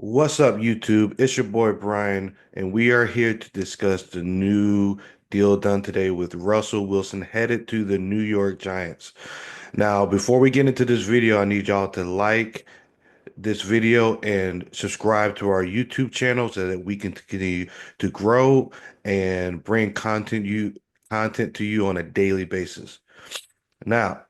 What's up, YouTube? It's your boy Brian, and we are here to discuss the new deal done today with Russell Wilson headed to the New York Giants. Now, before we get into this video, I need y'all to like this video and subscribe to our YouTube channel so that we can continue to grow and bring content to you on a daily basis. Now,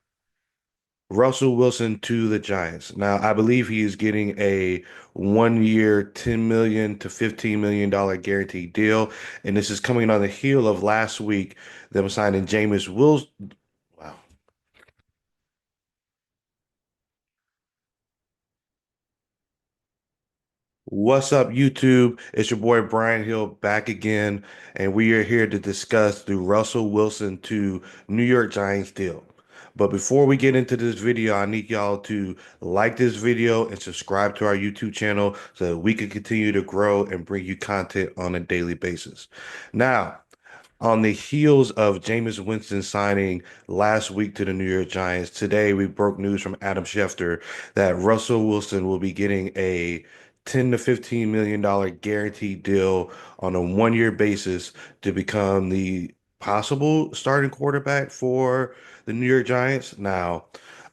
Russell Wilson to the Giants. Now, I believe he is getting a 1 year, $10 million to $15 million guaranteed deal. And this is coming on the heel of last week, them signing Jameis Wills. Wow. What's up, YouTube? It's your boy Brian Hill back again, and we are here to discuss the Russell Wilson to New York Giants deal. But before we get into this video, I need y'all to like this video and subscribe to our YouTube channel so that we can continue to grow and bring you content on a daily basis. Now, on the heels of Jameis Winston signing last week to the New York Giants, today we broke news from Adam Schefter that Russell Wilson will be getting a 10 to $15 million guaranteed deal on a 1 year basis to become the possible starting quarterback for the New York Giants. Now,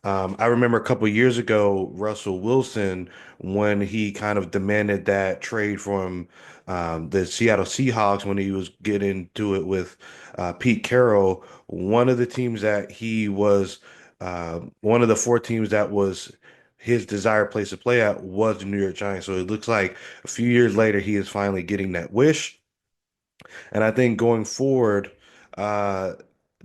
I remember a couple years ago, Russell Wilson, when he kind of demanded that trade from the Seattle Seahawks when he was getting to it with Pete Carroll. One of the teams that he was, one of the four teams that was his desired place to play at was the New York Giants. So it looks like a few years later, he is finally getting that wish. And I think going forward, uh,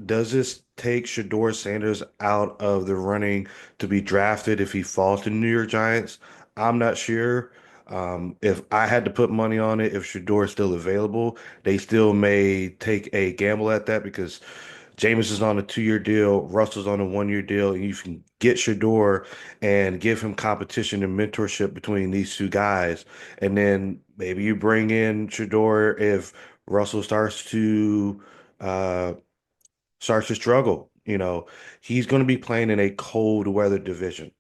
does this take Shador Sanders out of the running to be drafted if he falls to the New York Giants? I'm not sure. If I had to put money on it, if Shador is still available, they still may take a gamble at that because Jameis is on a 2 year deal, Russell's on a 1 year deal, and you can get Shador and give him competition and mentorship between these two guys. And then maybe you bring in Shador if Russell uh starts to struggle. He's going to be playing in a cold weather division.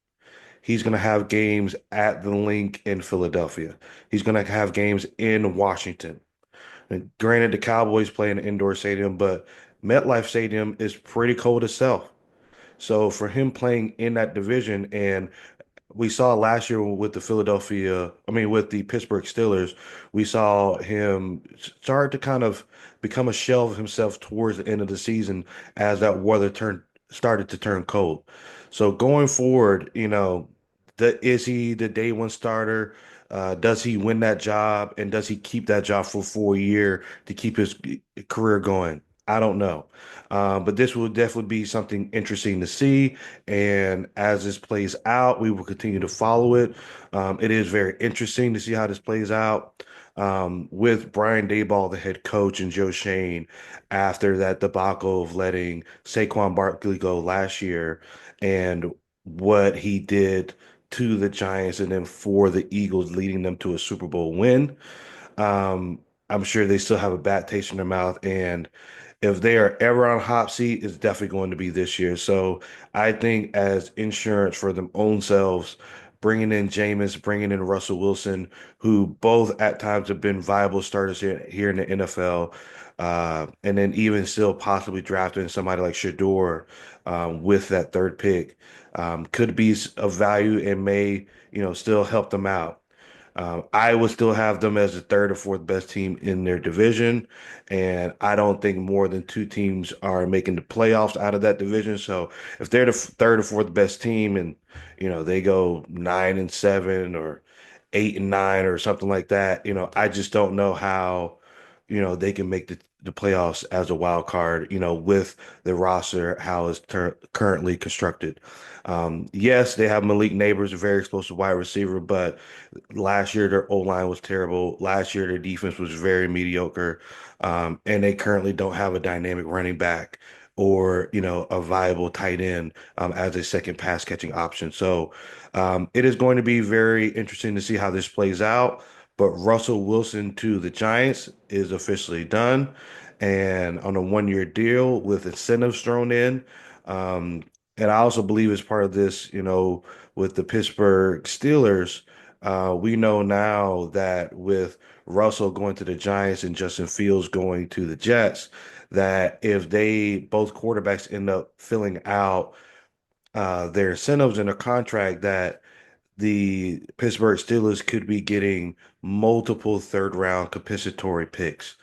He's going to have games at the Link in Philadelphia. He's going to have games in Washington. And granted, the Cowboys play in an indoor stadium, but MetLife Stadium is pretty cold itself. So for him playing in that division, and we saw last year with with the Pittsburgh Steelers, we saw him start to kind of become a shell of himself towards the end of the season as that weather turned started to turn cold. So going forward, is he the day one starter? Does he win that job, and does he keep that job for 4 year to keep his career going? I don't know. But this will definitely be something interesting to see. And as this plays out, we will continue to follow it. It is very interesting to see how this plays out with Brian Daboll, the head coach, and Joe Shane after that debacle of letting Saquon Barkley go last year and what he did to the Giants and then for the Eagles, leading them to a Super Bowl win. I'm sure they still have a bad taste in their mouth. And if they are ever on hot seat, it's definitely going to be this year. So I think as insurance for them own selves, bringing in Jameis, bringing in Russell Wilson, who both at times have been viable starters here in the NFL, and then even still possibly drafting somebody like Shador with that third pick, could be of value and may, still help them out. I would still have them as the third or fourth best team in their division, and I don't think more than two teams are making the playoffs out of that division. So if they're the third or fourth best team, and they go 9-7 or 8-9 or something like that, I just don't know how they can make the playoffs as a wild card, with the roster how it's currently constructed. Yes, they have Malik Neighbors, a very explosive wide receiver, but last year their O line was terrible. Last year their defense was very mediocre, and they currently don't have a dynamic running back or a viable tight end as a second pass catching option. So it is going to be very interesting to see how this plays out. But Russell Wilson to the Giants is officially done and on a 1 year deal with incentives thrown in. Um, and I also believe as part of this, with the Pittsburgh Steelers, We know now that with Russell going to the Giants and Justin Fields going to the Jets, that if they both quarterbacks end up filling out their incentives in their contract, that the Pittsburgh Steelers could be getting multiple third round compensatory picks.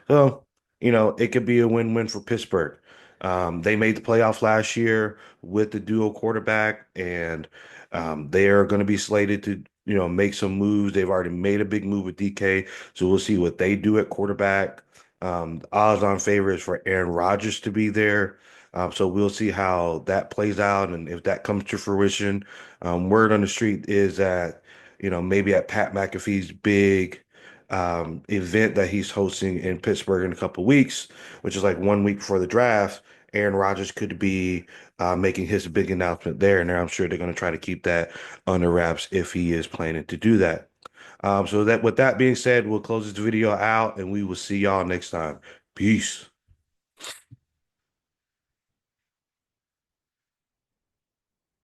So, it could be a win-win for Pittsburgh. They made the playoffs last year with the dual quarterback, and they are going to be slated to, make some moves. They've already made a big move with DK, so we'll see what they do at quarterback. The odds-on favorite is for Aaron Rodgers to be there. So we'll see how that plays out and if that comes to fruition. Word on the street is that, maybe at Pat McAfee's big event that he's hosting in Pittsburgh in a couple of weeks, which is like 1 week before the draft, Aaron Rodgers could be making his big announcement there. And I'm sure they're going to try to keep that under wraps if he is planning to do that. So that with that being said, we'll close this video out and we will see y'all next time. Peace.